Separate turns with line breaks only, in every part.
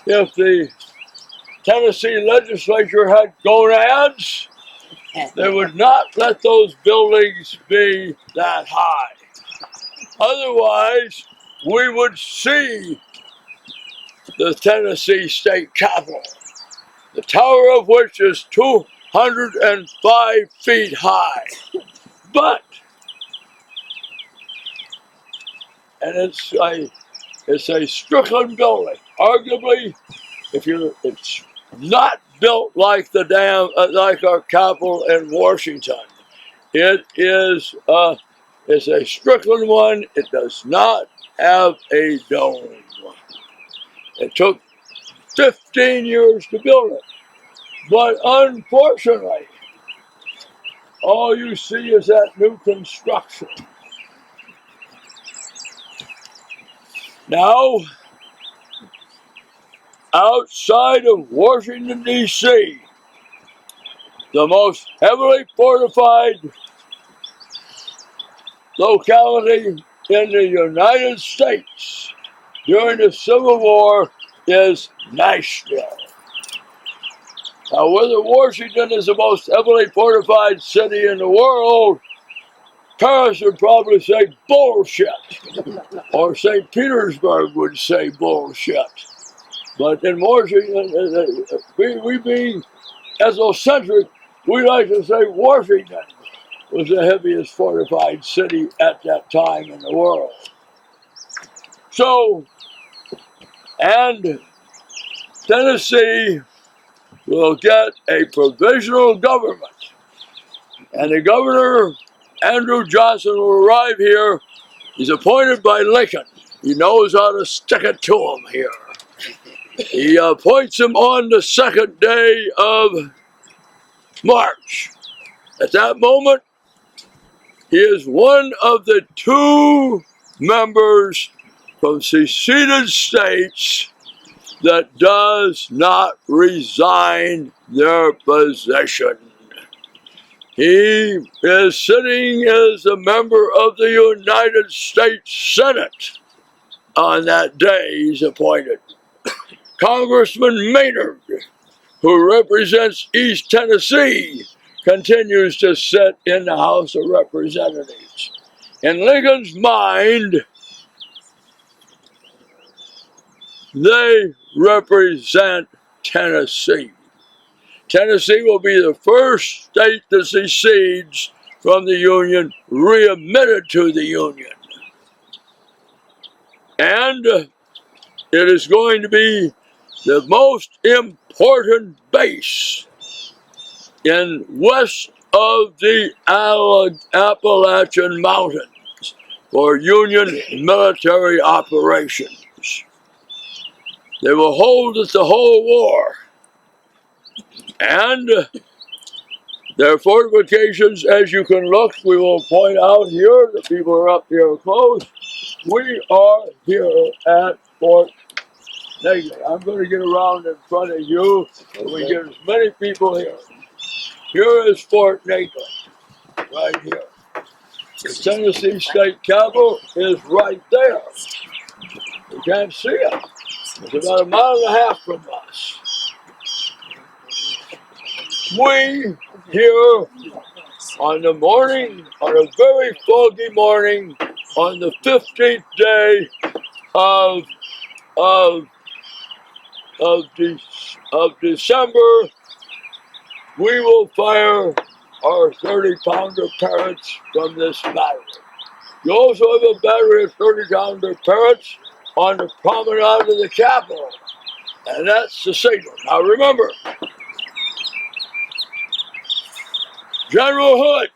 if the Tennessee legislature had gonads, they would not let those buildings be that high. Otherwise, we would see the Tennessee State Capitol, the tower of which is 205 feet high. But, and it's a Strickland building. Arguably, it's not built like like our Capitol in Washington. It is it's a Strickland one. It does not have a dome. It took 15 years to build it. But unfortunately, all you see is that new construction. Now, outside of Washington, D.C., the most heavily fortified locality in the United States during the Civil War is Nashville. Now, whether Washington is the most heavily fortified city in the world, Paris would probably say bullshit, or St. Petersburg would say bullshit. But in Washington, we being ethnocentric, we like to say Washington was the heaviest fortified city at that time in the world. So, and Tennessee will get a provisional government. And the governor, Andrew Johnson, will arrive here. He's appointed by Lincoln. He knows how to stick it to him here. He appoints him on the second day of March. At that moment, he is one of the two members from seceded states that does not resign their position. He is sitting as a member of the United States Senate on that day he's appointed. Congressman Maynard, who represents East Tennessee, continues to sit in the House of Representatives. In Lincoln's mind, they represent Tennessee. Tennessee will be the first state that secedes from the Union, readmitted to the Union. And it is going to be the most important base in west of the Appalachian Mountains for Union military operations. They will hold it the whole war. And their fortifications, as you can look, we will point out here, the people are up here close. We are here at Fort Negley. I'm going to get around in front of you so we get as many people here. Here is Fort Negley, right here. The Tennessee State Capitol is right there. You can't see it. It's about 1.5 miles from us. We here on a very foggy morning, on the 15th day of December, we will fire our 30-pounder parrots from this battery. You also have a battery of 30-pounder parrots on the promenade of the Capitol, and that's the signal. Now remember, General Hood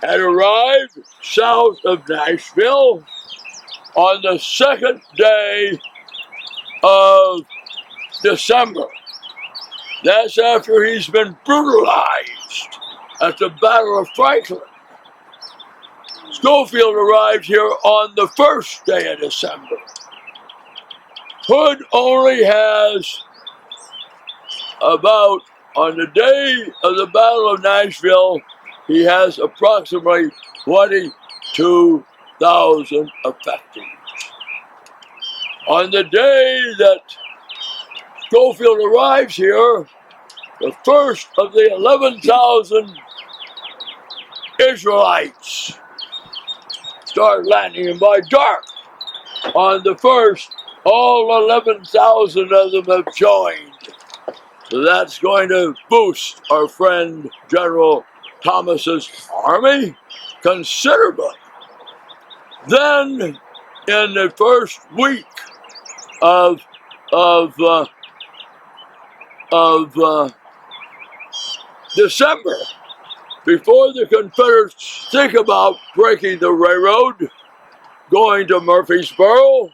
had arrived south of Nashville on the second day of December. That's after he's been brutalized at the Battle of Franklin. Schofield arrived here on the first day of December. Hood only has about, on the day of the Battle of Nashville, he has approximately 22,000 effectives. On the day that Schofield arrives here, the first of the 11,000 Israelites start landing, and by dark on the first, all 11,000 of them have joined. So that's going to boost our friend General Thomas's army considerably. Then, in the first week of December, before the Confederates think about breaking the railroad, going to Murfreesboro,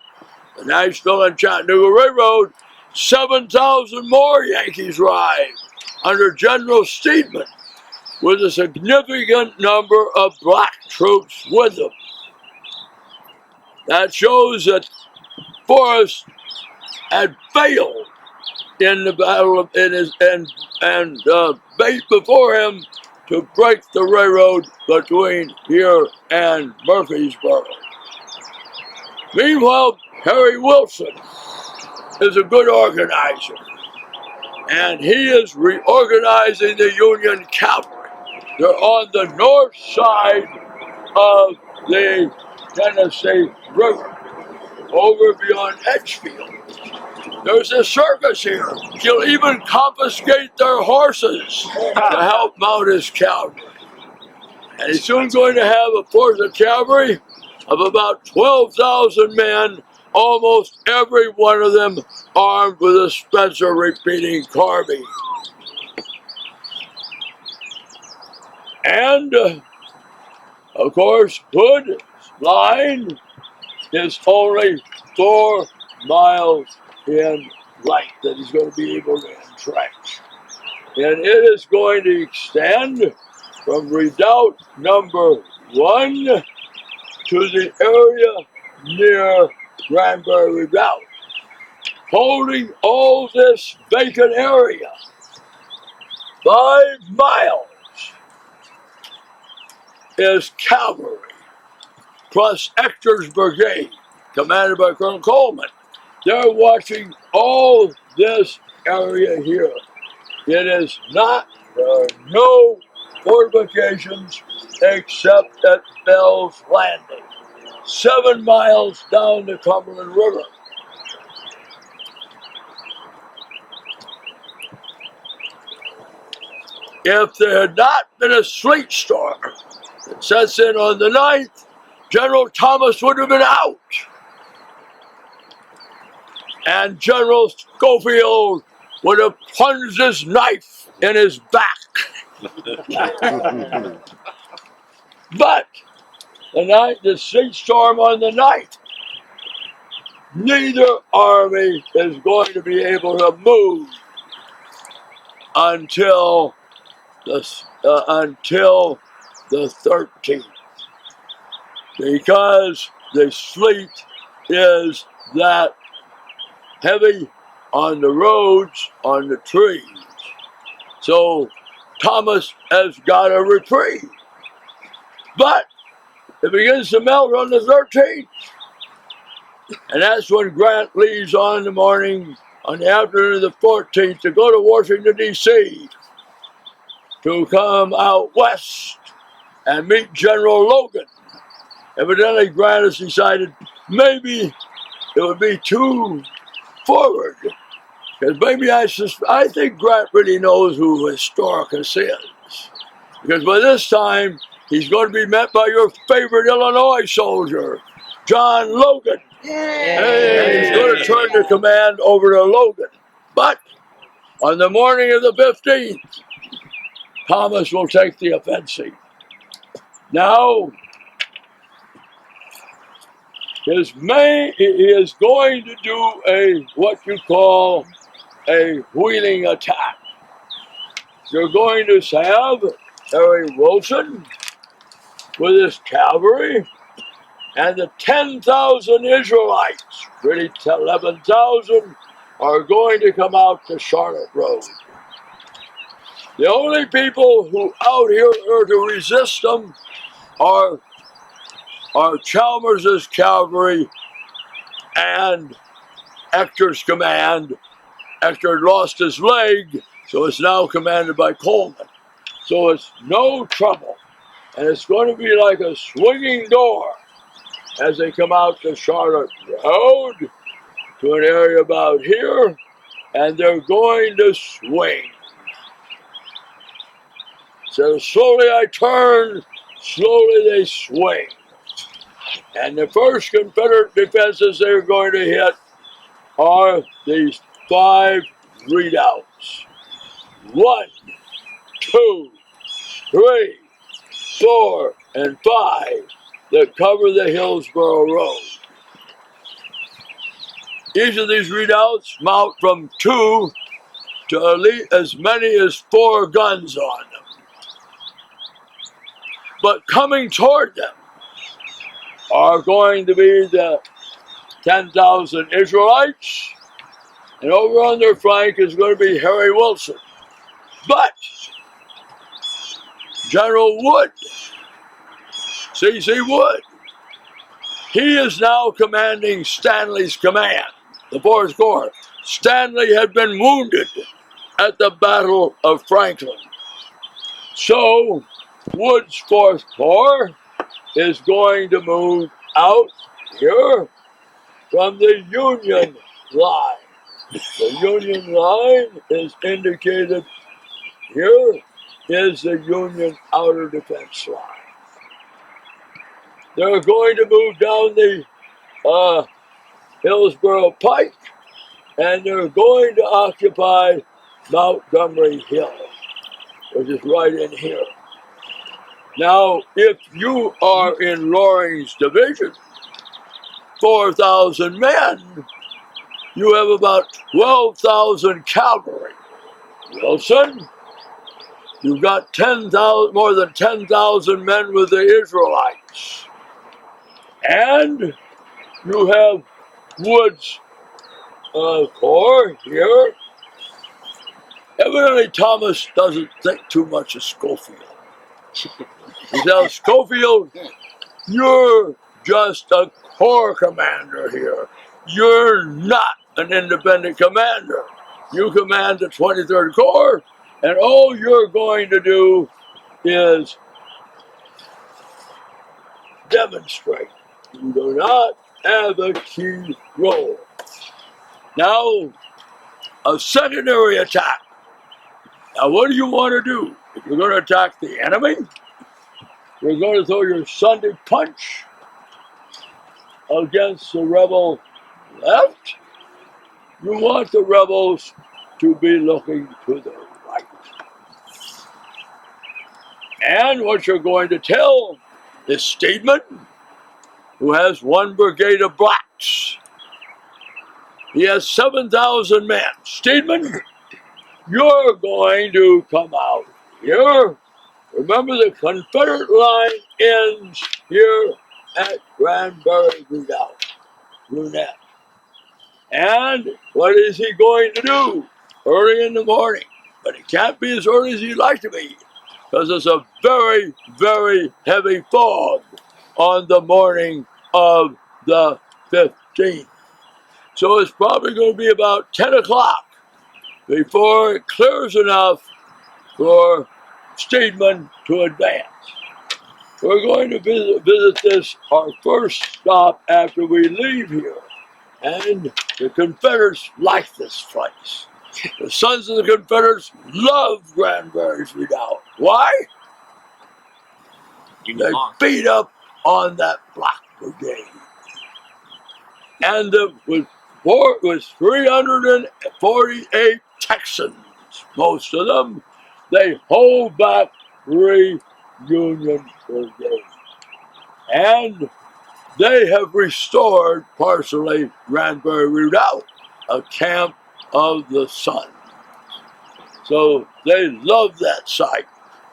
the Nashville and Chattanooga Railroad, 7,000 more Yankees arrive under General Steedman, with a significant number of black troops with them. That shows that Forrest had failed in the battle of Bate before him to break the railroad between here and Murfreesboro. Meanwhile, Harry Wilson is a good organizer, and he is reorganizing the Union cavalry. They're on the north side of the Tennessee River, over beyond Edgefield. There's a circus here. He'll even confiscate their horses to help mount his cavalry. And he's soon going to have a force of cavalry of about 12,000 men, almost every one of them armed with a Spencer repeating carbine. And, of course, Hood's line is only 4 miles in length that he's going to be able to entrench. And it is going to extend from Redoubt number 1 to the area near Granbury Redoubt, holding all this vacant area. 5 miles is cavalry, plus Ector's brigade, commanded by Colonel Coleman. They're watching all this area here. It is not, there are no fortifications except at Bell's Landing, 7 miles down the Cumberland River. If there had not been a sleet storm that sets in on the 9th, General Thomas would have been out. And General Schofield would have plunged his knife in his back. But the sleet storm on the 9th, neither army is going to be able to move until the 13th, because the sleet is that heavy on the roads, on the trees. So Thomas has got a reprieve. But it begins to melt on the 13th. And that's when Grant leaves on the afternoon of the 14th to go to Washington, D.C. to come out west and meet General Logan. Evidently, Grant has decided maybe it would be too forward, because maybe I think Grant really knows who Historicus is, because by this time he's going to be met by your favorite Illinois soldier, John Logan. And he's going to turn the command over to Logan. But on the morning of the 15th, Thomas will take the offensive. Now, he is going to do what you call a wheeling attack. You're going to have Harry Wilson with his cavalry, and the 10,000 Israelites, really 11,000, are going to come out to Charlotte Road. The only people who out here are to resist them are Chalmers's cavalry and Ector's command Hector lost his leg, so it's now commanded by Coleman. So it's no trouble. And it's going to be like a swinging door as they come out to Charlotte Road to an area about here, and they're going to swing. So slowly I turn, slowly they swing. And the first Confederate defenses they're going to hit are these 5 redoubts. 1, 2, 3, 4, and 5 that cover the Hillsborough Road. Each of these redoubts mount from 2 to at least as many as 4 guns on them. But coming toward them are going to be the 10,000 Israelites, and over on their flank is going to be Harry Wilson. But General Wood, C.C. Wood, he is now commanding Stanley's command, the 4th Corps. Stanley had been wounded at the Battle of Franklin. So Wood's 4th Corps is going to move out here from the Union line. The Union line is indicated here is the Union outer defense line. They're going to move down the Hillsborough Pike, and they're going to occupy Montgomery Hill, which is right in here. Now, if you are in Loring's division, 4,000 men, you have about 12,000 cavalry. Wilson, you've got 10,000, more than 10,000 men with the Israelites. And you have Wood's Corps here. Evidently, Thomas doesn't think too much of Schofield. He tells Schofield, you're just a corps commander here. You're not an independent commander. You command the 23rd Corps, and all you're going to do is demonstrate. You do not have a key role. Now, a secondary attack. Now, what do you want to do? If you're going to attack the enemy, you're going to throw your Sunday punch against the rebel left. You want the rebels to be looking to the right. And what you're going to tell is Steedman, who has 1 brigade of blacks. He has 7,000 men. Steedman, you're going to come out here. Remember, the Confederate line ends here at Granbury Brunette. And what is he going to do? Early in the morning. But it can't be as early as he'd like to be, because it's a very, very heavy fog on the morning of the 15th. So it's probably going to be about 10 o'clock before it clears enough for Steedman to advance. We're going to visit this, our first stop after we leave here. And the Confederates like this place. The sons of the Confederates love Granbury's Redoubt. Why? They beat up on that Black Brigade. And it was 348 Texans, most of them. They hold back 3 Union brigades. And they have restored partially Granbury Redoubt, a camp of the sun. So they love that site.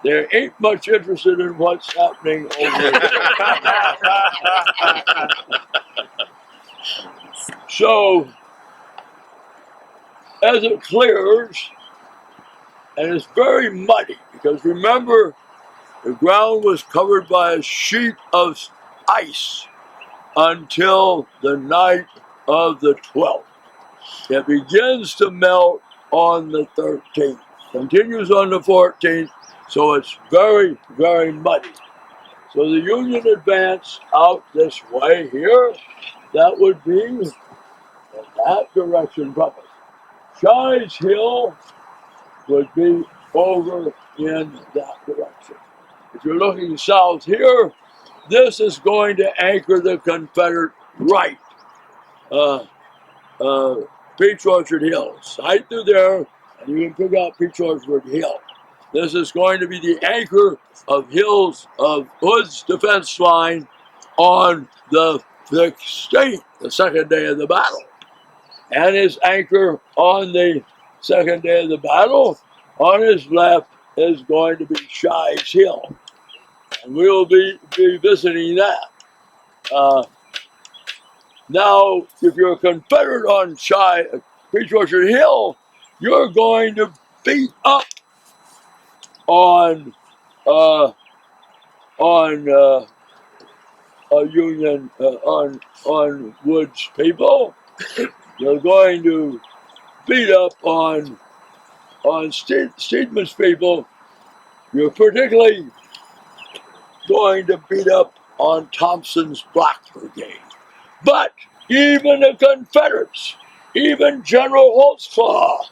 They ain't much interested in what's happening over there. So, as it clears, and it's very muddy, because remember, the ground was covered by a sheet of ice until the night of the 12th. It begins to melt on the 13th, continues on the 14th, so it's very, very muddy. So the Union advanced out this way here. That would be in that direction from us. Shies Hill would be over in that direction. If you're looking south here, this is going to anchor the Confederate right. Peach Orchard Hills. Right through there, and you can pick out Peach Orchard Hill. This is going to be the anchor of Hood's defense line on the 16th, the second day of the battle. And his anchor on the second day of the battle, on his left, is going to be Shies Hill. And we'll be visiting that. Now, if you're a Confederate on Peach Orchard Hill, you're going to beat up on Union on Wood's people. You're going to beat up on Steedman's people. You're particularly going to beat up on Thompson's Black Brigade. But even the Confederates, even General Holtzclaw,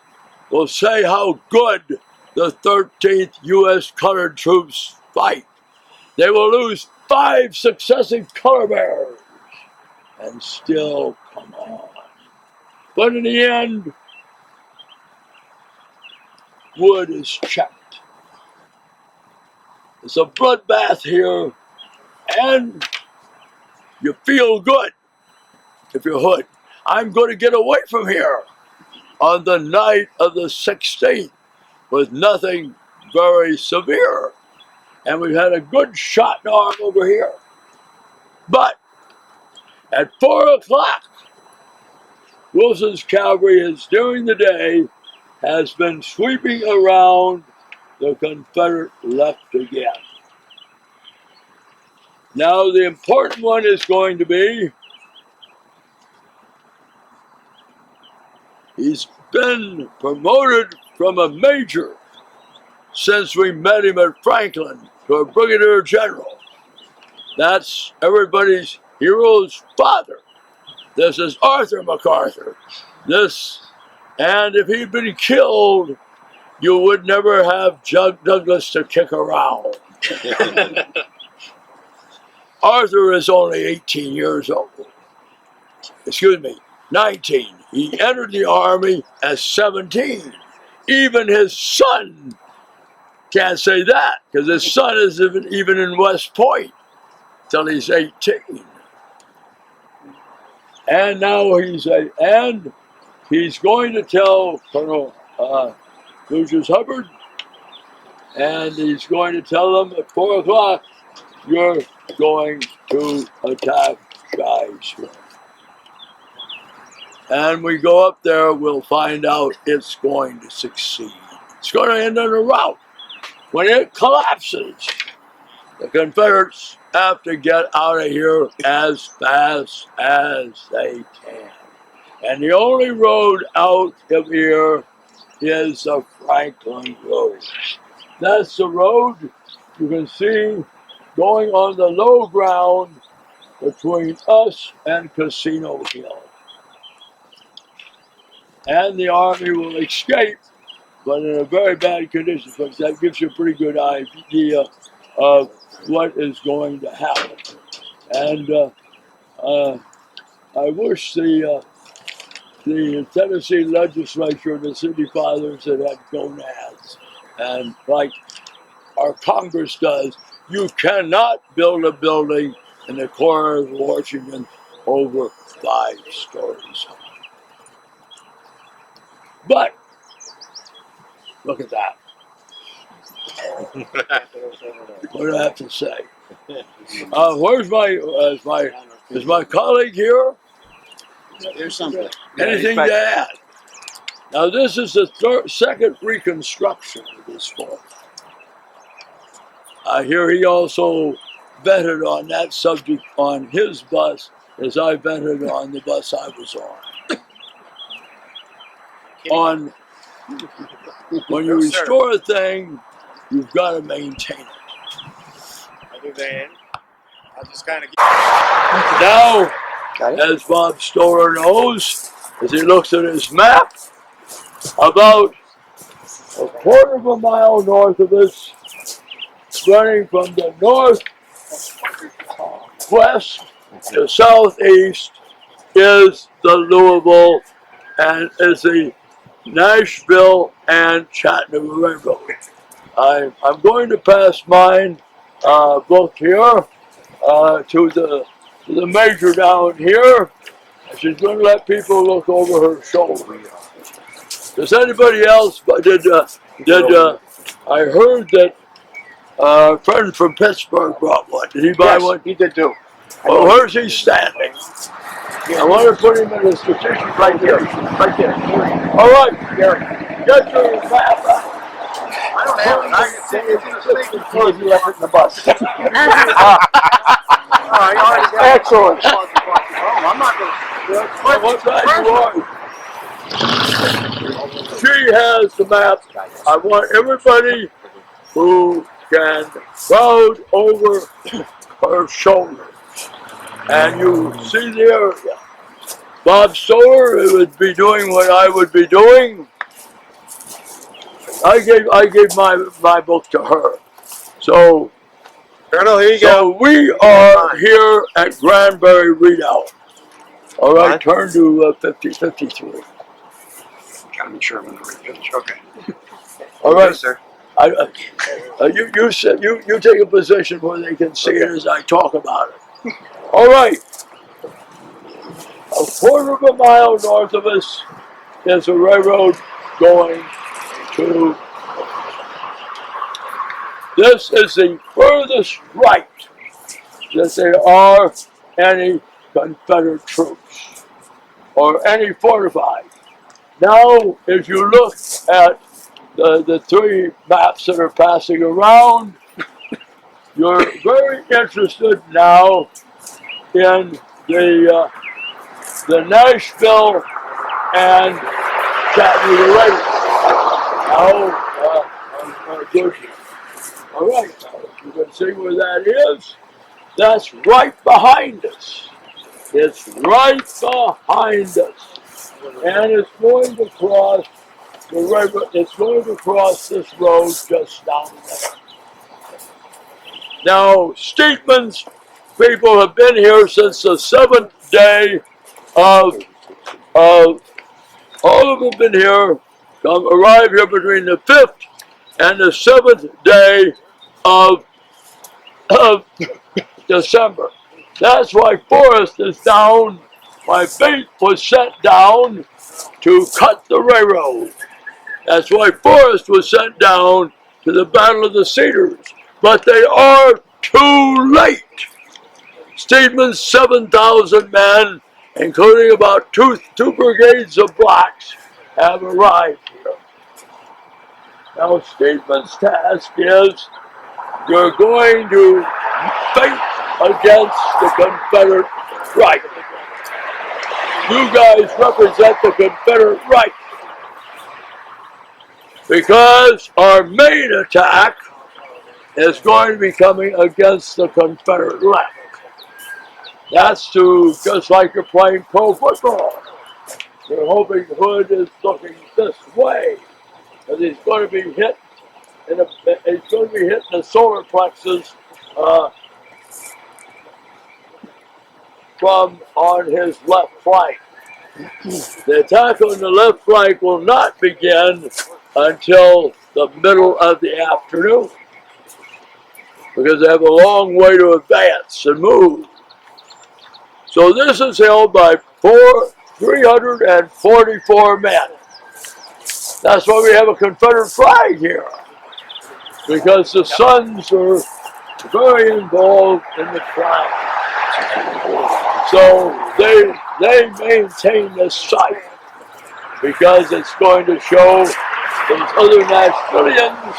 will say how good the 13th U.S. colored troops fight. They will lose 5 successive color bearers and still come on. But in the end, Wood is checked. It's a bloodbath here, and you feel good if you're Hood. I'm going to get away from here on the night of the 16th with nothing very severe. And we've had a good shot in the arm over here. But at 4 o'clock, Wilson's cavalry is, during the day, has been sweeping around the Confederate left again. Now the important one is going to be, he's been promoted from a major since we met him at Franklin to a brigadier general. That's everybody's hero's father. This is Arthur MacArthur. And if he'd been killed, you would never have Douglas to kick around. Arthur is only 18 years old. Excuse me, 19. He entered the Army at 17. Even his son can't say that, because his son is even in West Point till he's 18. And now he's going to tell Colonel Lucius Hubbard, and he's going to tell them at 4 o'clock, you're going to attack Shies Hill. And we go up there, we'll find out it's going to succeed. It's going to end in a rout. When it collapses, the Confederates have to get out of here as fast as they can. And the only road out of here is the Franklin Road. That's the road you can see going on the low ground between us and Casino Hill. And the Army will escape, but in a very bad condition, because that gives you a pretty good idea of what is going to happen. And I wish the Tennessee legislature and the city fathers had gonads. And like our Congress does, you cannot build a building in the corner of Washington over 5 stories high. But look at that. What do I have to say? Is my colleague here?
There's something.
Anything to add? Now this is the second reconstruction of this fort. I hear he also vetted on that subject on his bus as I vetted on the bus I was on. on when you restore a thing, you've got to maintain it.
Other than, I'll just kind of
Now, as Bob Stoller knows, as he looks at his map, about a quarter of a mile north of us, running from the northwest to southeast, is the Louisville and is the Nashville and Chattanooga Railroad. I'm going to pass mine book here to the major down here. She's going to let people look over her shoulder. Does anybody else? I heard that a friend from Pittsburgh brought one. Did he buy one?
He did too.
Well, where's he standing? I want to put him in a strategic
Right here.
location.
Right there.
All right,
Gary.
get your map out.
I don't have it. I can see it's in the station because you left it in the bus. Excellent. I'm not going to.
What side you are? She has the map. I want everybody who can crowd over her shoulder. And you see the area. Bob Stoller would be doing what I would be doing. I gave my book to her. So,
Colonel, here you go.
We are here at Granbury Redoubt. All right, turn to 5053.
Gotta make sure I'm in the right page. Okay.
All right,
yes, sir.
You take a position where they can see it as I talk about it. All right. A quarter of a mile north of us is a railroad going to. This is the furthest right that there are any Confederate troops or any fortified. Now, if you look at the three maps that are passing around, you're very interested now in the Nashville and Chattanooga Railroad. All right, you can see where that is. That's right behind us. It's right behind us. And it's going to cross the river. It's going to cross this road just down there. Now, Steedman's people have been here since the 7th day of all of them have been here, arrive here between the 5th and the 7th day of December. That's why Forrest is down. My bait was sent down to cut the railroad. That's why Forrest was sent down to the Battle of the Cedars. But they are too late. Steedman's 7,000 men, including about two brigades of blacks, have arrived here. Now, Steedman's task is you're going to fight against the Confederate right. You guys represent the Confederate right. Because our main attack is going to be coming against the Confederate left. That's just like you're playing pro football. You're hoping Hood is looking this way, and he's going to be hit in the solar plexus from on his left flank. The attack on the left flank will not begin until the middle of the afternoon, because they have a long way to advance and move. So this is held by 344 men. That's why we have a Confederate flag here, because the Sons are very involved in the flag. So they maintain this site because it's going to show those other Nashvillians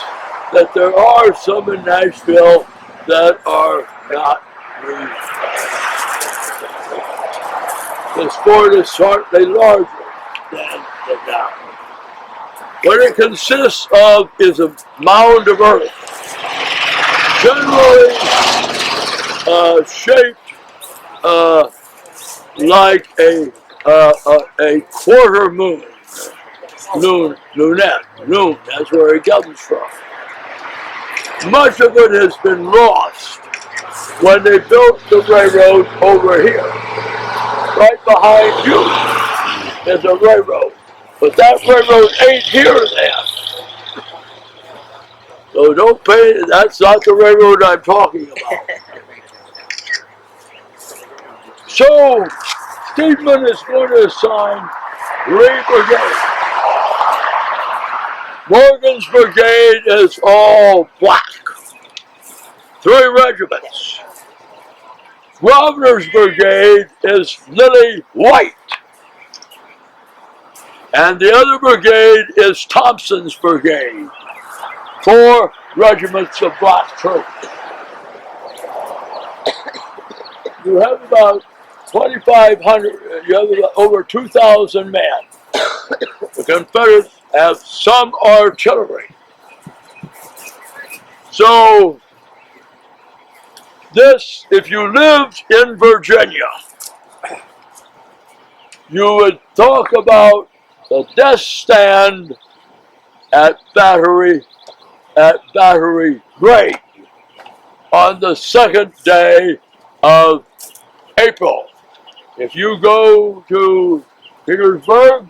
that there are some in Nashville that are not moved. The sport is slightly larger than the down. What it consists of is a mound of earth, generally shaped like a quarter moon. Noon, that's where it comes from. Much of it has been lost when they built the railroad over here. Right behind you is a railroad. But that railroad ain't here then. So don't pay, that's not the railroad I'm talking about. So, Steedman is going to assign 3 brigades. Morgan's brigade is all black. 3 regiments. Grosvenor's brigade is lily white. And the other brigade is Thompson's brigade. 4 regiments of black troops. You have about 2,500, you have over 2,000 men. The Confederates have some artillery. So, this, if you lived in Virginia, you would talk about the death stand at Battery Grade on the 2nd day of April. If you go to Petersburg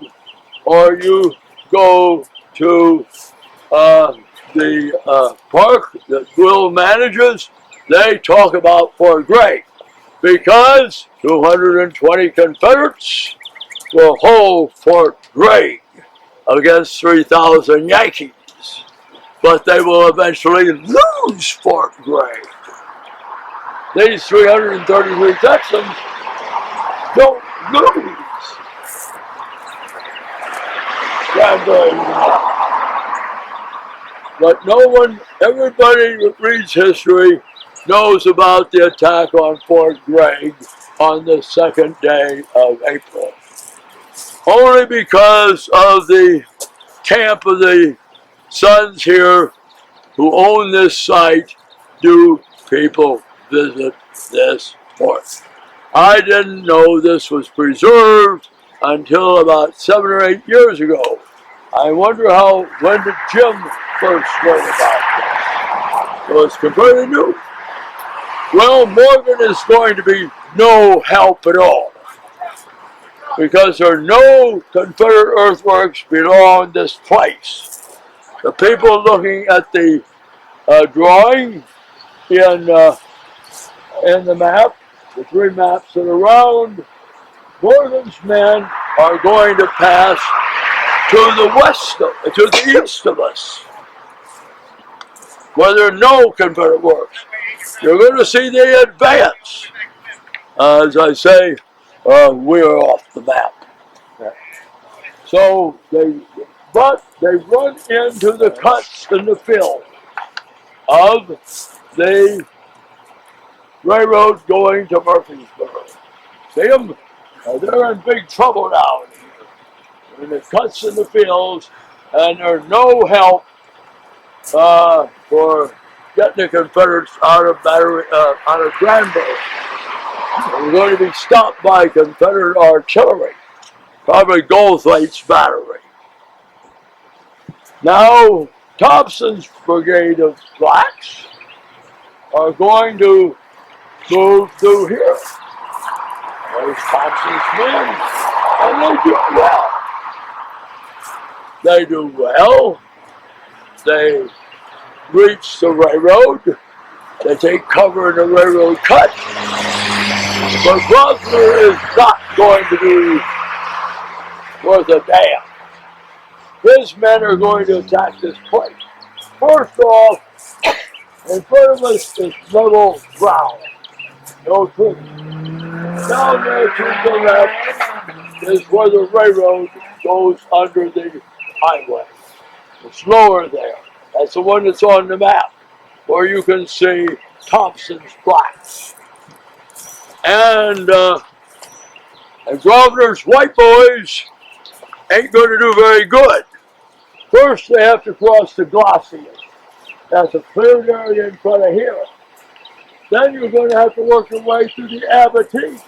or you go to the park that Will manages, they talk about Fort Gregg because 220 Confederates will hold Fort Gregg against 3,000 Yankees. But they will eventually lose Fort Gregg. These 333 Texans don't lose. But no one, everybody that reads history knows about the attack on Fort Gregg on the 2nd day of April. Only because of the camp of the Sons here who own this site do people visit this fort. I didn't know this was preserved until about 7 or 8 years ago. I wonder when did Jim first learn about this? So it's completely new. Well, Morgan is going to be no help at all because there are no Confederate earthworks beyond this place. The people looking at the drawing in the map, the 3 maps that are around, Morgan's men are going to pass to the east of us, where there are no Confederate works. You're going to see the advance. As I say, we are off the map. So they run into the cuts in the field of the railroad going to Murfreesboro. See them? They're in big trouble now. And the cuts in the fields, and there's no help for getting the Confederates out of Granbury. We're going to be stopped by Confederate artillery, probably Goldthwaite's battery. Now, Thompson's brigade of blacks are going to move through here. There's Thompson's men, and they do well. They do well. They reach the railroad. They take cover in the railroad cut. But Grosvenor is not going to be worth a damn. His men are going to attack this place. First off, in front of us is level ground. No trees. Down there to the left is where the railroad goes under the highway. It's lower there. That's the one that's on the map, where you can see Thompson's blacks. And Grosvenor's white boys ain't going to do very good. First, they have to cross the Glacier. That's a cleared area in front of here. Then you're going to have to work your way through the Aberdeen.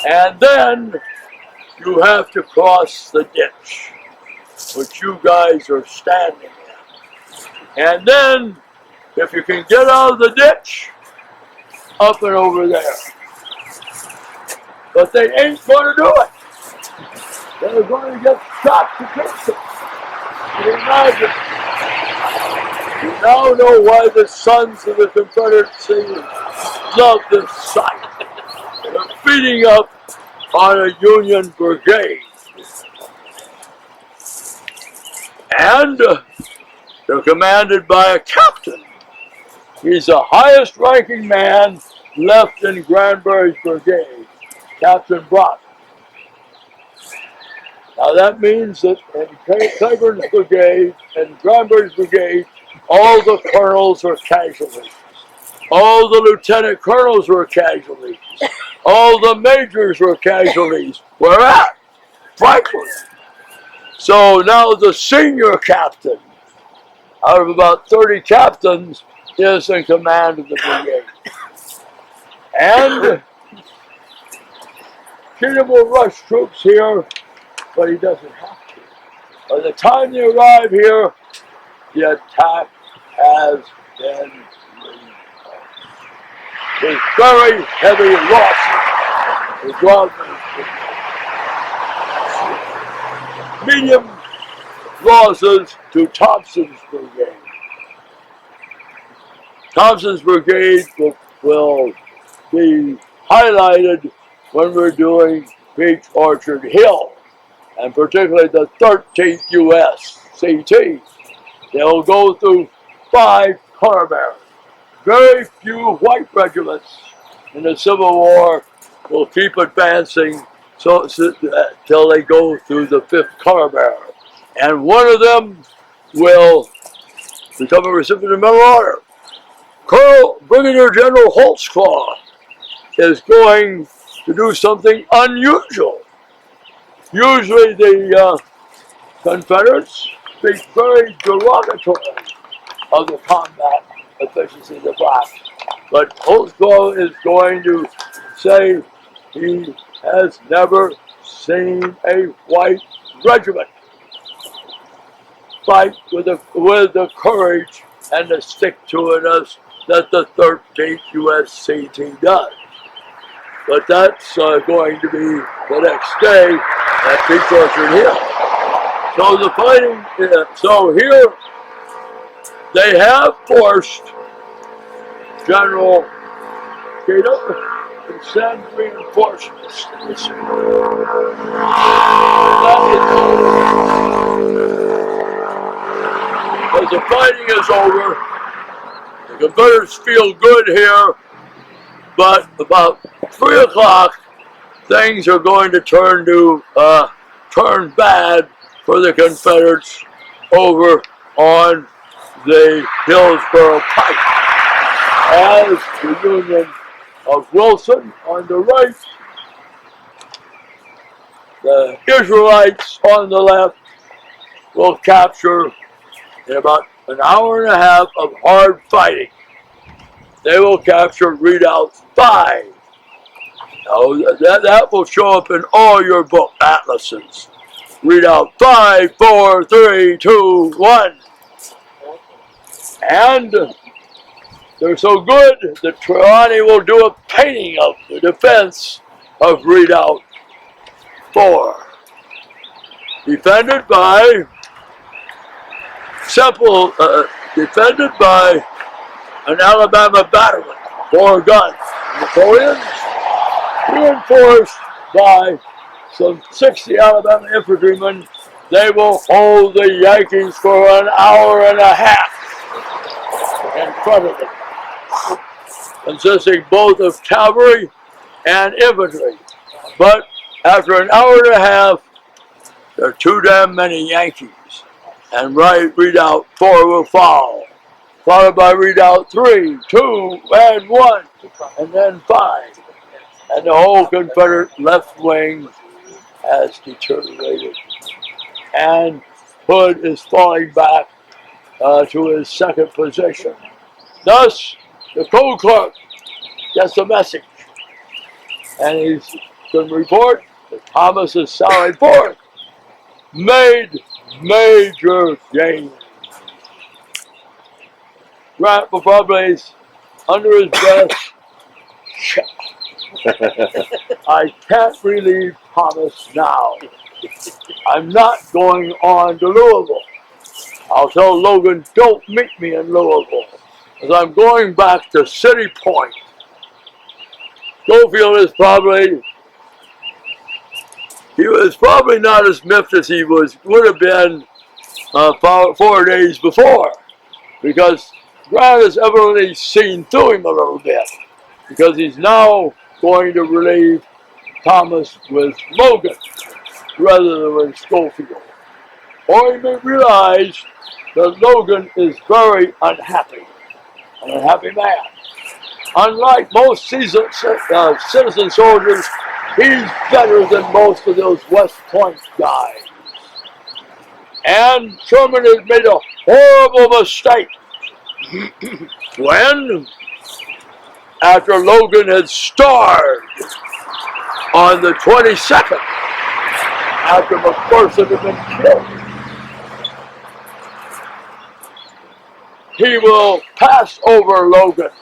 And then you have to cross the ditch, which you guys are standing in. And then, if you can get out of the ditch, up and over there. But they ain't going to do it. They're going to get shot to pieces. You imagine. You now know why the sons of the Confederacy love this site. They're beating up on a Union brigade. And they're commanded by a captain. He's the highest ranking man left in Granbury's brigade, Captain Brock. Now that means that in Cleburne's brigade and Granbury's brigade, all the colonels are casualties. All the lieutenant colonels were casualties. All the majors were casualties. Where at? Franklin. So now the senior captain, out of about 30 captains, is in command of the brigade. And Keenan will rush troops here, but he doesn't have to. By the time they arrive here, the attack has been made. With very heavy losses. Medium losses to Thompson's brigade. Thompson's brigade will be highlighted when we're doing Peach Orchard Hill, and particularly the 13th USCT. They'll go through 5 color bearers. Very few white regiments in the Civil War will keep advancing till they go through the 5th color bearer. And one of them will become a recipient of Medal of Honor. Colonel Brigadier General Holtzclaw is going to do something unusual. Usually the Confederates speak very derogatory of the combat efficiency of the blacks. But Holtzclaw is going to say he has never seen a white regiment fight with the courage and the stick-to-itiveness that the 13th USCT does. But that's going to be the next day at Peach Orchard Hill. So the fighting, so here they have forced General Cato to send reinforcements. Because the fighting is over, the Confederates feel good here, but about 3 o'clock, things are going to turn bad for the Confederates over on the Hillsborough Pike. As the Union of Wilson on the right, the Israelites on the left will capture in about an hour and a half of hard fighting. They will capture Redoubt 5. Now, that will show up in all your book atlases. Redoubt 5, 4, 3, 2, 1. And they're so good that Trelawney will do a painting of the defense of Redoubt 4. Defended by an Alabama battalion, 4 guns. Napoleons, reinforced by some 60 Alabama infantrymen. They will hold the Yankees for an hour and a half in front of them, consisting both of cavalry and infantry. But after an hour and a half, there are too damn many Yankees, and Redoubt 4 will fall, followed by Redoubt 3, 2, and 1, and then 5. And the whole Confederate left wing has deteriorated. and Hood is falling back to his second position. Thus, the co-clerk gets a message, and he can report that Thomas's Sally Forth made major gains. Grant will probably, under his breath, I can't relieve Thomas now. I'm not going on to Louisville. I'll tell Logan, don't meet me in Louisville, as I'm going back to City Point. Schofield is probably, he was probably not as miffed as he would have been 4 days before, because Grant has evidently seen through him a little bit, because he's now going to relieve Thomas with Logan rather than with Schofield. Or he may realize that Logan is very unhappy, an unhappy man. Unlike most citizen soldiers, he's better than most of those West Point guys. And Sherman has made a horrible mistake when, after Logan had starved on the 22nd, after McPherson had been killed, he will pass over Logan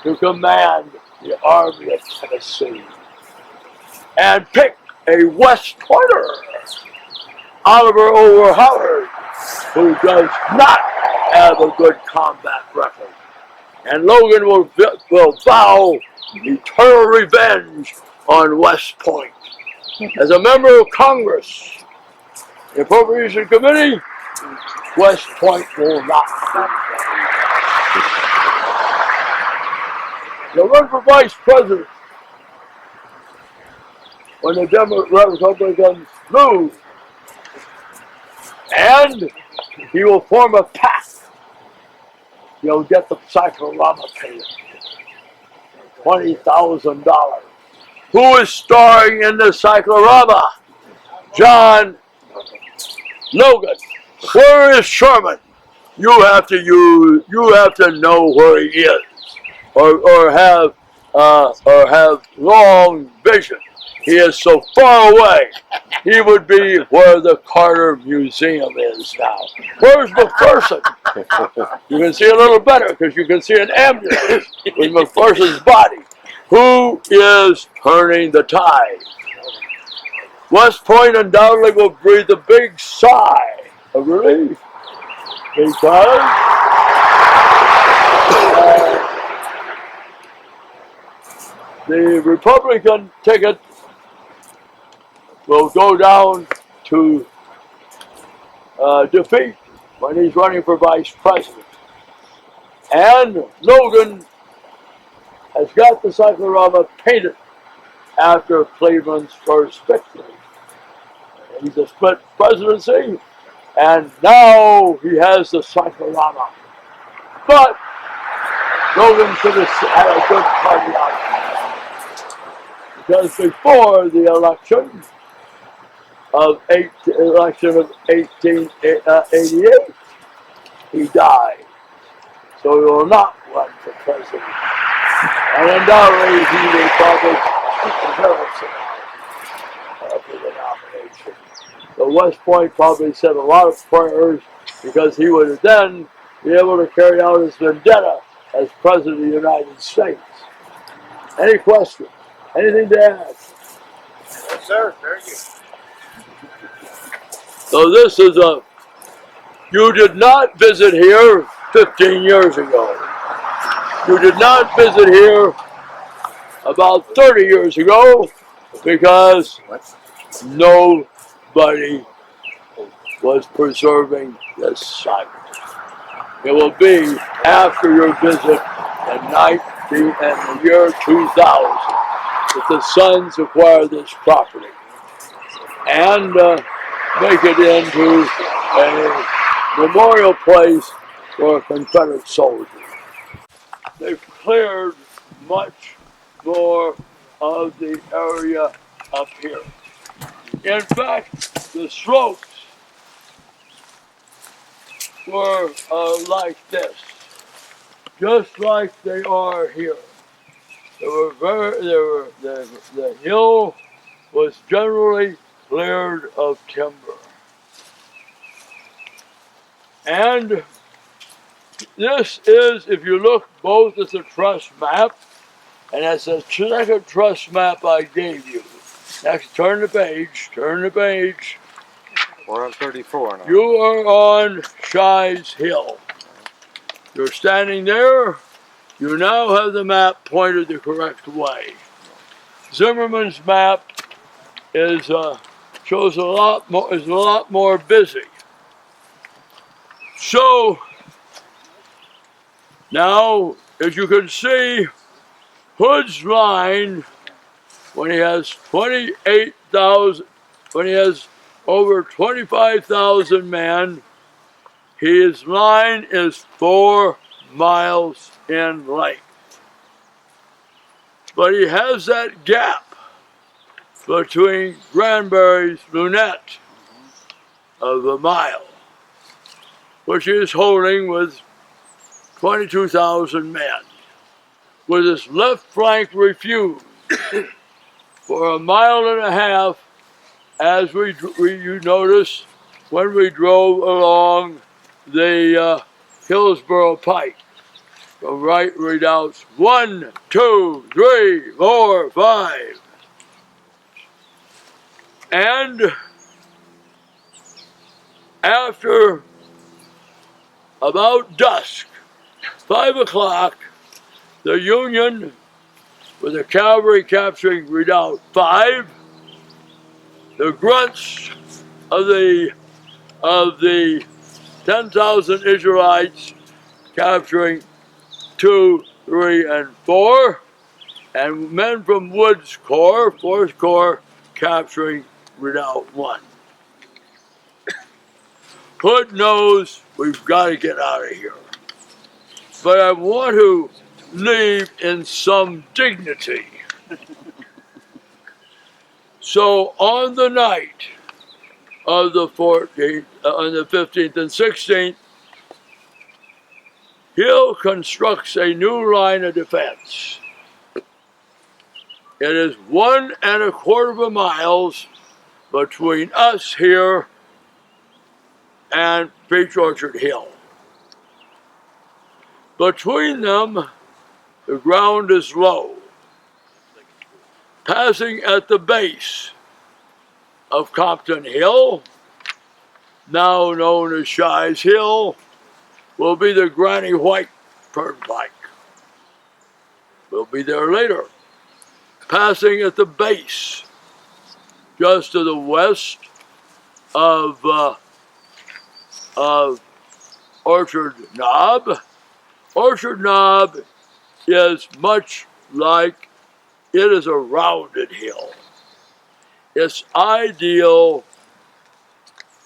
to command the Army of Tennessee and pick a West Pointer, Oliver Over Howard, who does not have a good combat record. And Logan will vow eternal revenge on West Point. As a member of Congress, the Appropriation Committee, West Point will not be. He'll run for vice president when the Republicans lose. And he will form a pact. He'll get the cyclorama payment, $20,000. Who is starring in the cyclorama? John Logan. Where is Sherman? You have to know where he is, or have long vision. He is so far away. He would be where the Carter Museum is now. Where's McPherson? You can see a little better because you can see an ambulance with McPherson's body. Who is turning the tide? West Point undoubtedly will breathe a big sigh of relief because the Republican ticket will go down to defeat when he's running for vice president. And Logan has got the cyclorama painted after Cleveland's first victory. He's a split presidency, and now he has the cyclorama. But Logan should have had a good party out, because before the election of 1888, he died. So he will not run for president. And undoubtedly he will probably inherit for the nomination. So West Point probably said a lot of prayers, because he would then be able to carry out his vendetta as President of the United States. Any questions? Anything to add?
Yes, sir. Very good.
So this is you did not visit here 15 years ago. You did not visit here about 30 years ago, because nobody was preserving this site. It will be after your visit in the year 2000 that the Sons acquire this property and make it into a memorial place for Confederate soldiers. They've cleared much more of the area up here. In fact, the slopes were like this, just like they are here. The hill was generally cleared of timber. And this is, if you look both at the truss map, and that's the second truss map I gave you. Next, turn the page, turn the page.
We're on 34 now.
You are on Shies Hill. You're standing there. You now have the map pointed the correct way. Zimmerman's map is shows a lot more busy. So now, as you can see, Hood's line, when he has 28,000, when he has over 25,000 men, his line is 4 miles in length. But he has that gap between Granbury's Lunette of a mile, which he is holding with 22,000 men, with his left flank refused for a mile and a half, as you notice when we drove along the Hillsborough Pike. From right redoubts 1, 2, 3, 4, 5. And after about dusk, 5 o'clock, the Union, with the cavalry capturing Redoubt 5, the grunts of the 10,000 Israelites capturing 2, 3, and 4, and men from Wood's Corps, 4th Corps, capturing Redoubt 1. Hood knows we've got to get out of here, but I want to leave in some dignity. So on the night of the 14th, on the 15th and 16th, Hill constructs a new line of defense. It is 1¼ miles between us here and Peach Orchard Hill. Between them, the ground is low. Passing at the base of Compton Hill, now known as Shies Hill, will be the Granny White Turnpike. We'll be there later. Passing at the base, just to the west of Orchard Knob. Orchard Knob is much like, it is a rounded hill. It's ideal.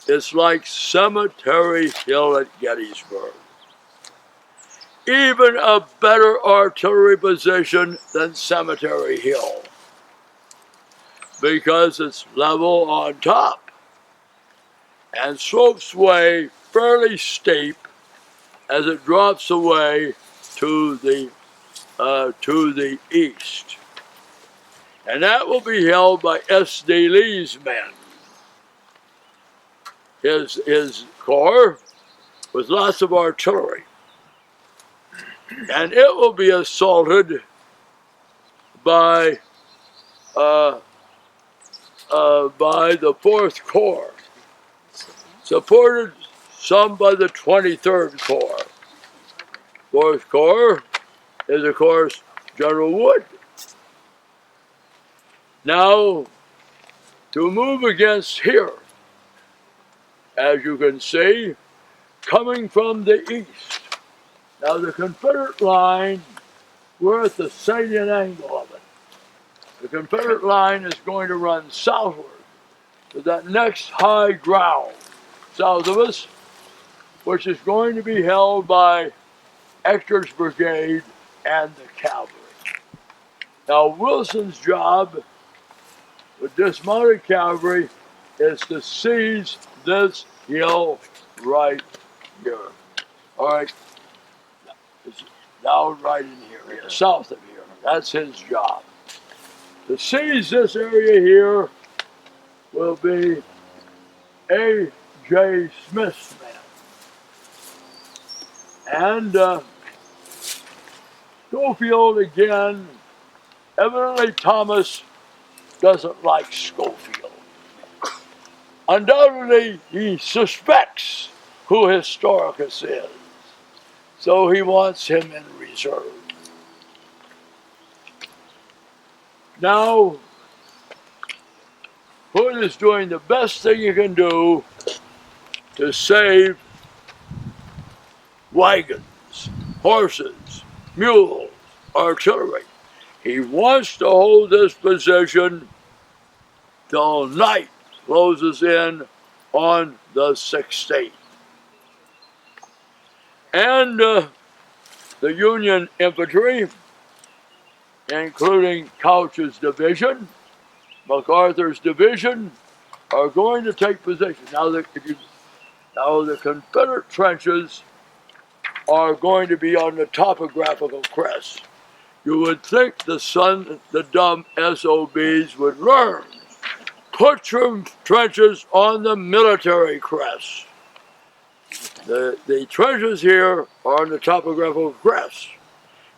It's like Cemetery Hill at Gettysburg. Even a better artillery position than Cemetery Hill, because it's level on top and slopes away fairly steep as it drops away to the east. And that will be held by S.D. Lee's men. His corps with lots of artillery. And it will be assaulted by the 4th Corps, supported some by the 23rd Corps. 4th Corps is, of course, General Wood. Now, to move against here, as you can see, coming from the east. Now, the Confederate line, we're at the salient angle of it. The Confederate line is going to run southward to that next high ground south of us, which is going to be held by Ector's brigade and the cavalry. Now, Wilson's job with dismounted cavalry is to seize this hill right here. All right. It's down right in here, south of here. That's his job. To seize this area here will be A.J. Smith's men. And Schofield again, evidently Thomas doesn't like Schofield. Undoubtedly, he suspects who Historicus is, so he wants him in reserve. Now, Hood is doing the best thing you can do to save wagons, horses, mules, artillery. He wants to hold this position till night closes in on the 16th. And the Union infantry, including Couch's division, MacArthur's division, are going to take position. Now the Confederate trenches are going to be on the topographical crest. You would think the dumb SOBs would learn. Put your trenches on the military crest. The trenches here are on the topographical crest.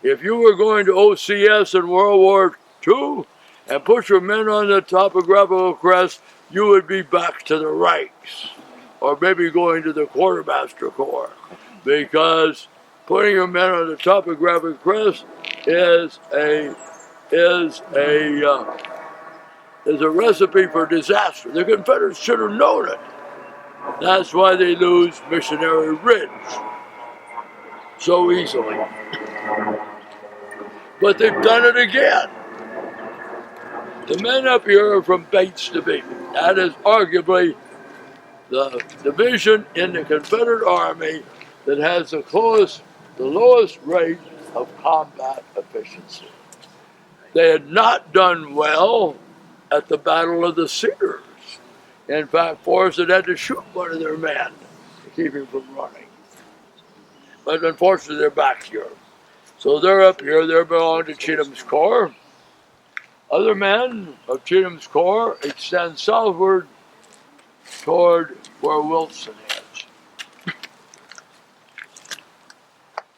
If you were going to OCS in World War II and put your men on the topographical crest, you would be back to the ranks, or maybe going to the quartermaster corps, because putting your men on the topographical crest is a recipe for disaster. The Confederates should have known it. That's why they lose Missionary Ridge so easily. But they've done it again. The men up here are from Bates Division. That is arguably the division in the Confederate Army that has the lowest rate of combat efficiency. They had not done well at the Battle of the Cedars. In fact, Forrest had to shoot one of their men to keep him from running. But unfortunately, they're back here. So they're up here. They belong to Cheatham's Corps. Other men of Cheatham's Corps extend southward toward where Wilson is.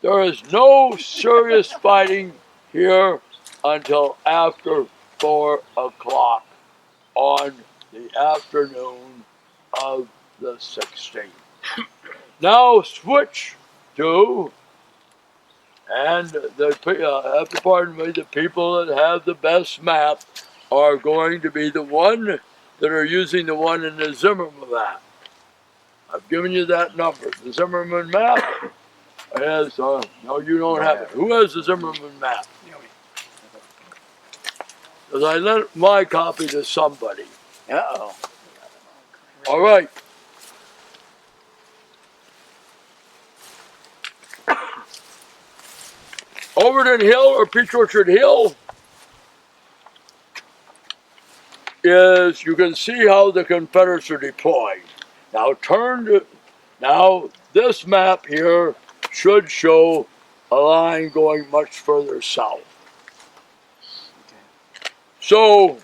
There is no serious fighting here until after 4 o'clock on the afternoon of the 16th. Now switch to, and have to pardon me, the people that have the best map are going to be the one that are using the one in the Zimmerman map. I've given you that number. The Zimmerman map is, no, you don't have it. Who has the Zimmerman map? Because I lent my copy to somebody.
Uh-oh.
All right. Overton Hill or Peach Orchard Hill is, you can see how the Confederates are deployed. Now this map here should show a line going much further south. So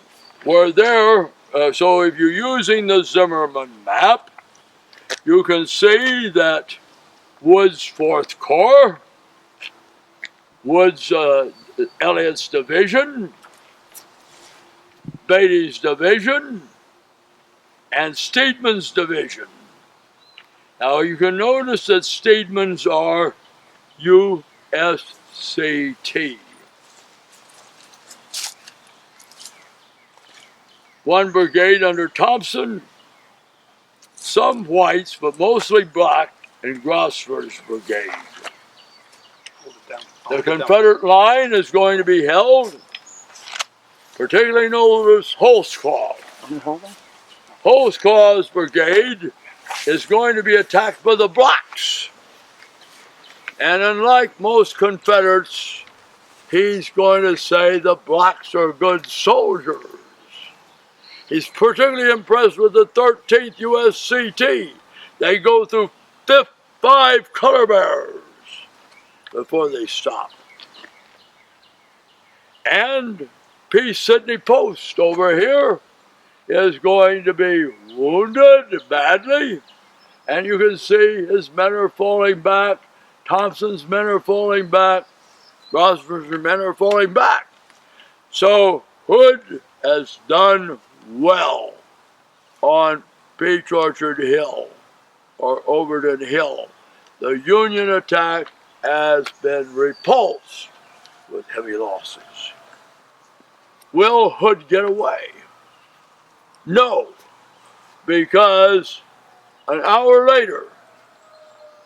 we're there. So if you're using the Zimmerman map, you can see that Wood's 4th Corps, Wood's Elliott's division, Beatty's division, and Steedman's division. Now you can notice that Steedman's are USCT. One brigade under Thompson, some whites, but mostly black, in Grossford's brigade. The Confederate line is going to be held, particularly known as Holtzclaw. Holtzclaw's brigade is going to be attacked by the blacks. And unlike most Confederates, he's going to say the blacks are good soldiers. He's particularly impressed with the 13th USCT. They go through 5 color bearers before they stop. And Peace Sydney Post over here is going to be wounded badly. And you can see his men are falling back. Thompson's men are falling back. Rossiter's men are falling back. So Hood has done well on Peach Orchard Hill or Overton Hill. The Union attack has been repulsed with heavy losses. Will Hood get away? No, because an hour later,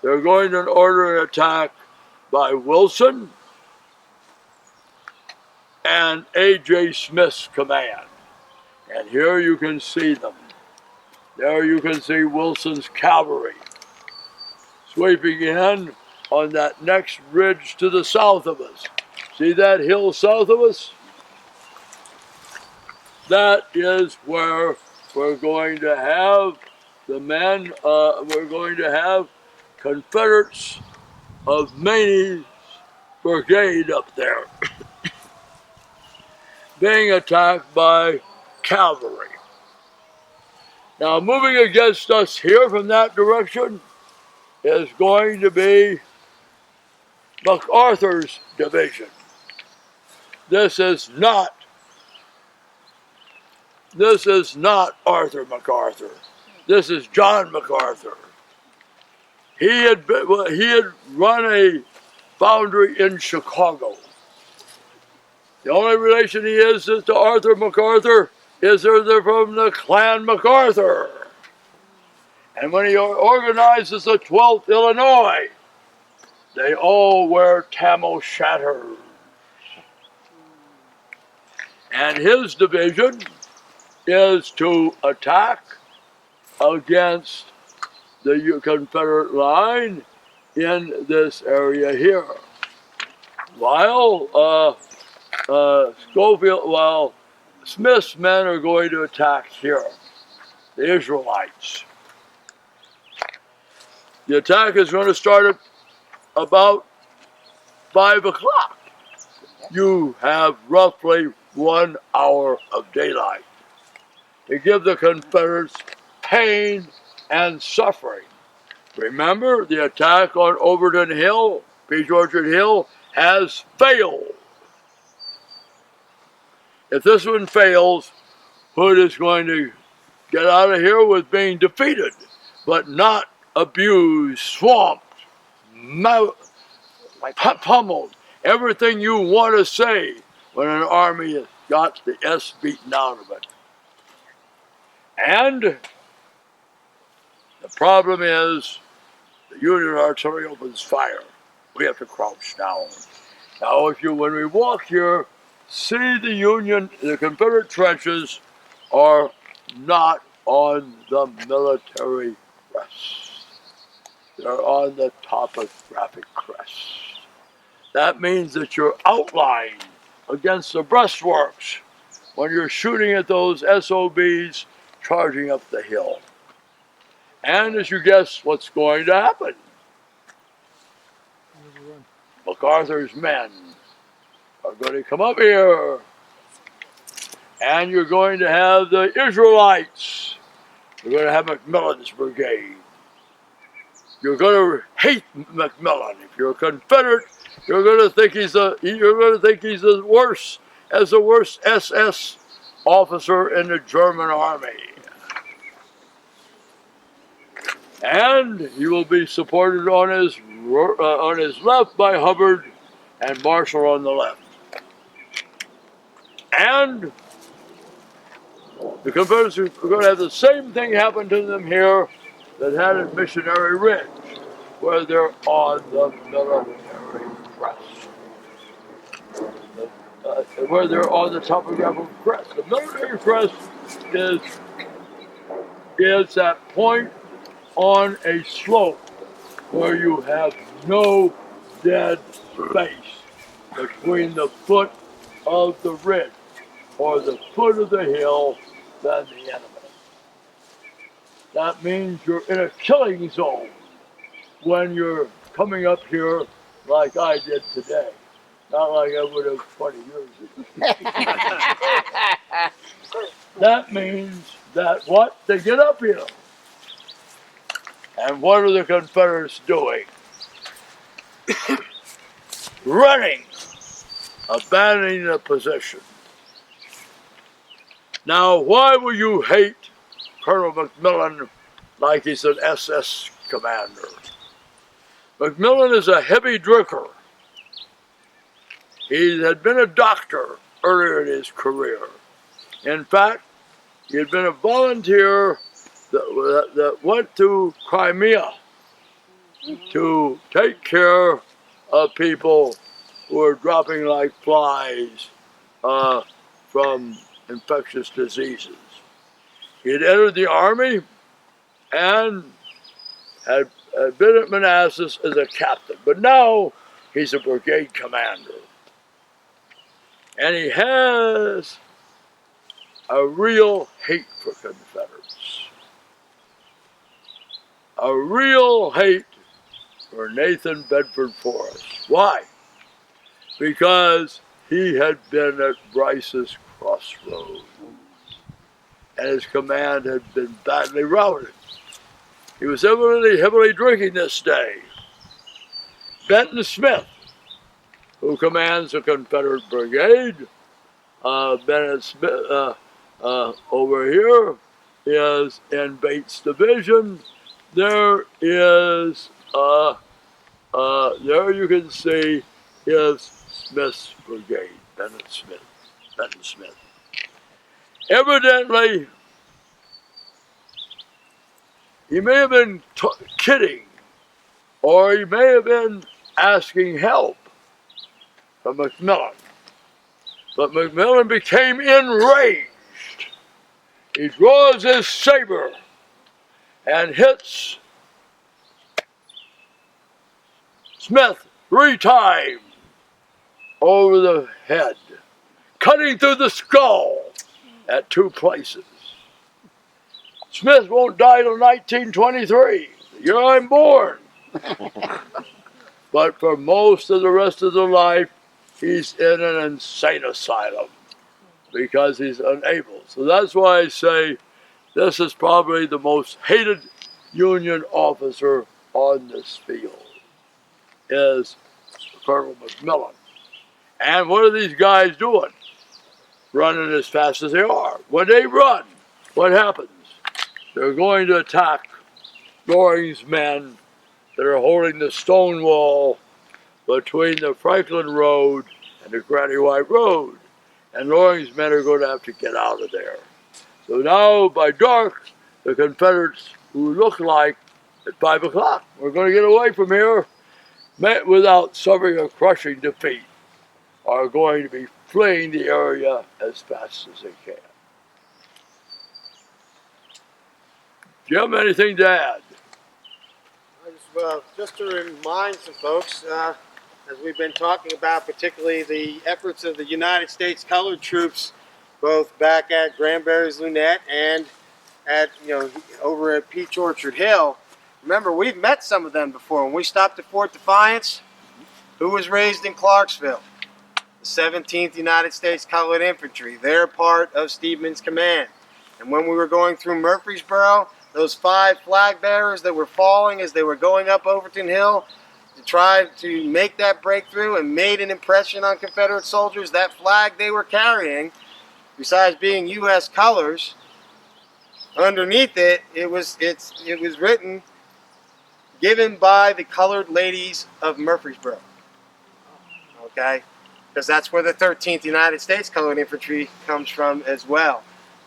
they're going to order an attack by Wilson and A.J. Smith's command. And here you can see them. There you can see Wilson's cavalry sweeping in on that next ridge to the south of us. See that hill south of us? That is where we're going to have the men, we're going to have Confederates of Maney's brigade up there being attacked by cavalry. Now, moving against us here from that direction is going to be MacArthur's division. This is not Arthur MacArthur. This is John MacArthur. He had run a foundry in Chicago. The only relation he is to Arthur MacArthur is they're from the Clan MacArthur. And when he organizes the 12th Illinois, they all wear tam o' shanters. And his division is to attack against the Confederate line in this area here. While Smith's men are going to attack here, the Israelites. The attack is going to start at about 5 o'clock. You have roughly 1 hour of daylight to give the Confederates pain and suffering. Remember, the attack on Overton Hill, Peach Orchard Hill, has failed. If this one fails, Hood is going to get out of here with being defeated, but not abused, swamped, pummeled. Everything you want to say when an army has got the S beaten out of it. And the problem is the Union artillery opens fire. We have to crouch down. Now, when we walk here, see the Confederate trenches are not on the military crest. They're on the topographic crest. That means that you're outlined against the breastworks when you're shooting at those SOBs charging up the hill. And as you guess what's going to happen, MacArthur's men are going to come up here, and you're going to have the Israelites. You're going to have McMillan's brigade. You're going to hate McMillan. If you're a Confederate, you're going to think he's the worst SS officer in the German army. And he will be supported on his left by Hubbard and Marshall on the left. And the Confederates are going to have the same thing happen to them here that had at Missionary Ridge, where they're on the military crest. Where they're on the topographical crest. The military crest is that point on a slope where you have no dead space between the foot of the ridge or the foot of the hill than the enemy. That means you're in a killing zone. when you're coming up here like I did today. Not like I would have 20 years ago. That means that what? They get up here. And what are the Confederates doing? Running, abandoning the position. Now, why would you hate Colonel McMillan like he's an SS commander? McMillan is a heavy drinker. He had been a doctor earlier in his career. In fact, he had been a volunteer that went to Crimea to take care of people who were dropping like flies from infectious diseases. He had entered the army and had been at Manassas as a captain, but now he's a brigade commander. And he has a real hate for Confederates. A real hate for Nathan Bedford Forrest. Why? Because he had been at Bryce's Crossroads, and his command had been badly routed. He was evidently heavily drinking this day. Benton Smith, who commands the Confederate Brigade, Bennett Smith over here is in Bates' division. There is, there you can see is Smith's brigade, Benton Smith. Evidently, he may have been kidding, or he may have been asking help from McMillan. But McMillan became enraged. He draws his saber and hits Smith 3 times over the head, cutting through the skull at 2 places. Smith won't die till 1923, the year I'm born. But for most of the rest of his life, he's in an insane asylum because he's unable. So that's why I say this is probably the most hated Union officer on this field, is Colonel McMillan. And what are these guys doing? Running as fast as they are. When they run, what happens? They're going to attack Loring's men that are holding the stone wall between the Franklin Road and the Granny White Road. And Loring's men are going to have to get out of there. So now, by dark, the Confederates, who look like at 5 o'clock, we're going to get away from here, without suffering a crushing defeat, are going to be fleeing the area as fast as they can. Do you have anything to add?
Just to remind some folks, as we've been talking about, particularly the efforts of the United States colored troops, both back at Granbury's Lunette and at, over at Peach Orchard Hill. Remember, we've met some of them before. When we stopped at Fort Defiance, who was raised in Clarksville? The 17th United States Colored Infantry. They're part of Steedman's command. And when we were going through Murfreesboro, those 5 flag bearers that were falling as they were going up Overton Hill to try to make that breakthrough and made an impression on Confederate soldiers, that flag they were carrying, besides being U.S. colors, underneath it, it was written, given by the colored ladies of Murfreesboro. Okay? Because that's where the 13th United States Colored Infantry comes from as well.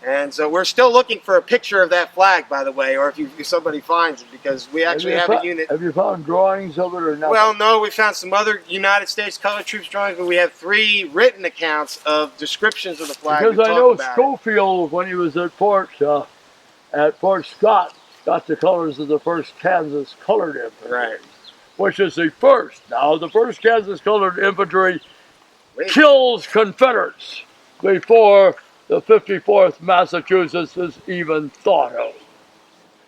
And so we're still looking for a picture of that flag, by the way, or if somebody finds it, because we actually have a unit.
Have you found drawings of it or not?
Well, no, we found some other United States Colored Troops drawings, but we have 3 written accounts of descriptions of the flag.
Because I know Schofield, when he was at Fort Scott, got the colors of the 1st Kansas Colored Infantry,
right,
which is the first. Now, the 1st Kansas Colored Infantry kills Confederates before the 54th Massachusetts is even thought of.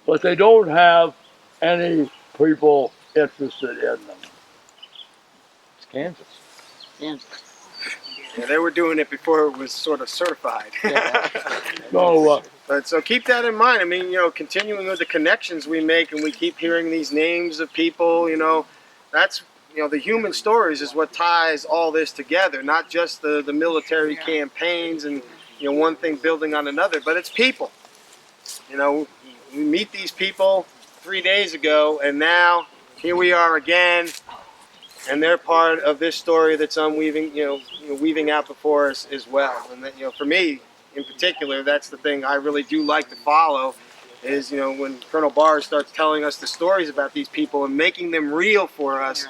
But they don't have any people interested in them.
It's Kansas.
Kansas.
Yeah, they were doing it before it was sort of certified.
So,
But so keep that in mind. I mean, you know, continuing with the connections we make, and we keep hearing these names of people. You know, that's, you know, the human stories is what ties all this together. Not just the military campaigns and, you know, one thing building on another, but it's people. You know, we meet these people 3 days ago, and now here we are again, and they're part of this story that's unweaving, weaving out before us as well. And that, you know, for me in particular, that's the thing I really do like to follow. Is, you know, when Colonel Barr starts telling us the stories about these people and making them real for us.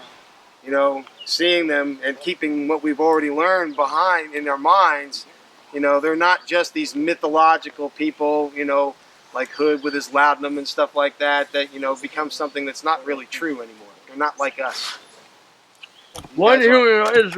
You know, seeing them and keeping what we've already learned behind in our minds. You know, they're not just these mythological people, you know, like Hood with his laudanum and stuff like that, that, you know, becomes something that's not really true anymore. They're not like us.
one human is